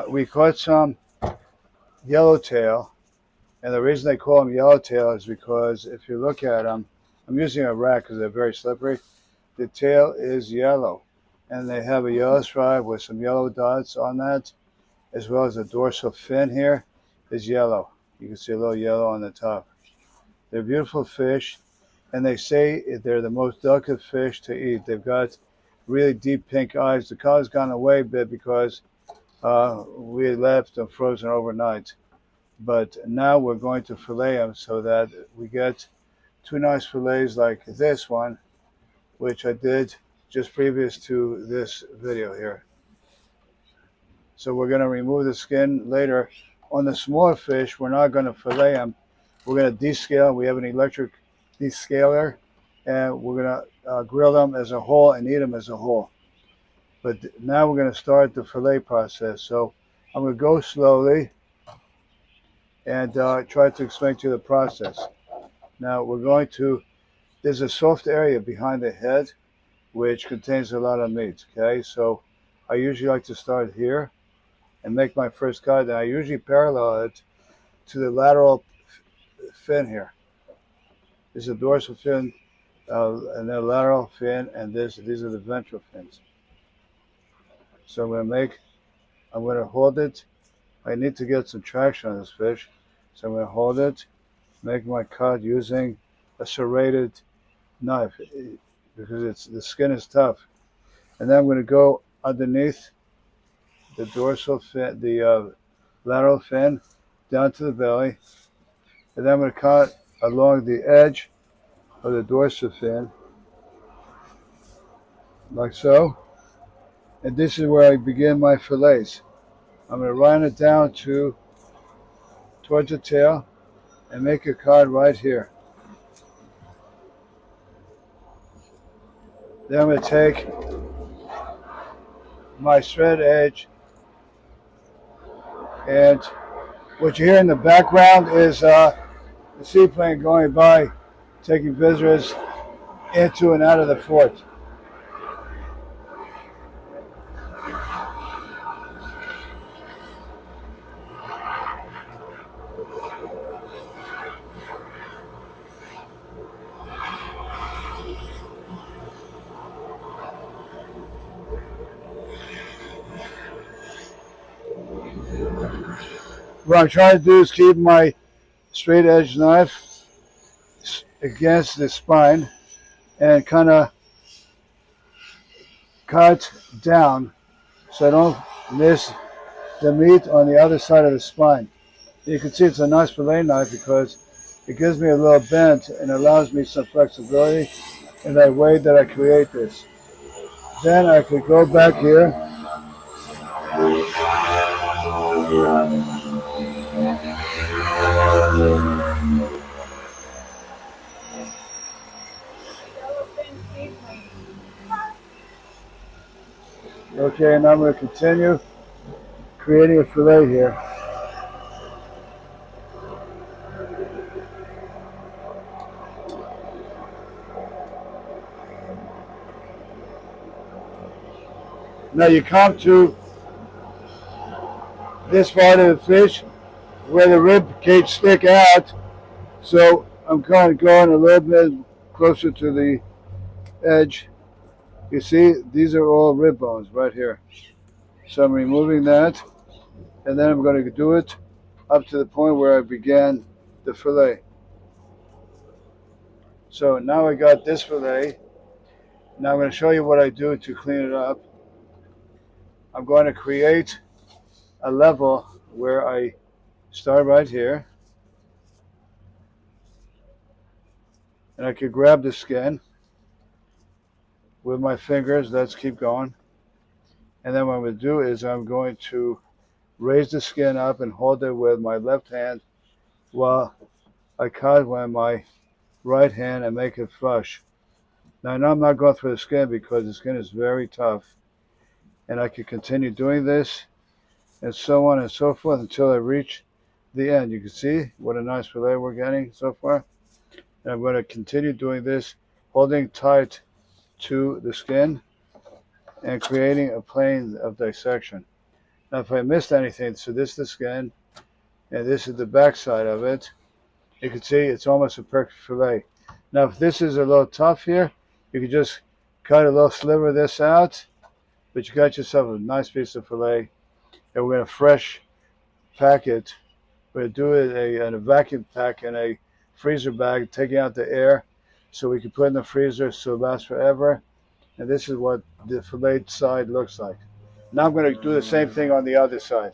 We caught some yellowtail, and the reason they call them yellowtail is because if you look at them, I'm using a rack because they're very slippery. The tail is yellow, and they have a yellow stripe with some yellow dots on that, as well as the dorsal fin here is yellow. You can see a little yellow on the top. They're beautiful fish, and they say they're the most delicate fish to eat. They've got really deep pink eyes. The color's gone away a bit because we had left them frozen overnight. But now we're going to fillet them so that we get two nice fillets like this one, which I did just previous to this video here. So we're going to remove the skin later. On the smaller fish, we're not going to fillet them. We're going to descale. We have an electric descaler, and we're going to grill them as a whole and eat them as a whole. But now we're going to start the fillet process. So I'm going to go slowly and try to explain to you the process. Now we're going to, there's a soft area behind the head which contains a lot of meat, okay? So I usually like to start here and make my first cut, and I usually parallel it to the lateral fin here. This is a dorsal fin, and then lateral fin, and these are the ventral fins. So I'm going to hold it. I need to get some traction on this fish, so I'm going to hold it, make my cut using a serrated knife because the skin is tough. And then I'm going to go underneath the dorsal fin, the lateral fin, down to the belly, and then I'm going to cut along the edge of the dorsal fin, like so. And this is where I begin my fillets. I'm going to run it down towards the tail and make a cut right here. Then I'm going to take my shred edge, and what you hear in the background is the seaplane going by, taking visitors into and out of the fort. What I'm trying to do is keep my straight edge knife against the spine and kind of cut down so I don't miss the meat on the other side of the spine. You can see it's a nice fillet knife because it gives me a little bend and allows me some flexibility in that way that I create this. Then I could go back here okay, and I'm going to continue creating a fillet here. Now you come to this part of the fish where the rib cage stick out, so I'm kind of going a little bit closer to the edge. You see, these are all rib bones right here. So I'm removing that, and then I'm going to do it up to the point where I began the fillet. So now I got this fillet. Now I'm going to show you what I do to clean it up. I'm going to create a level where I start right here, and I could grab the skin with my fingers. Let's keep going. And then what I'm going to do is I'm going to raise the skin up and hold it with my left hand while I cut with my right hand and make it flush. Now I know I'm not going through the skin because the skin is very tough, and I can continue doing this and so on and so forth until I reach the end. You can see what a nice fillet we're getting so far. And I'm going to continue doing this, holding tight to the skin and creating a plane of dissection. Now if I missed anything, so this is the skin, and this is the back side of it. You can see it's almost a perfect fillet. Now if this is a little tough here, you can just cut a little sliver of this out, but you got yourself a nice piece of fillet. And we're going to fresh pack it. We're going to do it in a vacuum pack in a freezer bag, taking out the air so we can put it in the freezer so it lasts forever. And this is what the fillet side looks like. Now I'm going to do the same thing on the other side.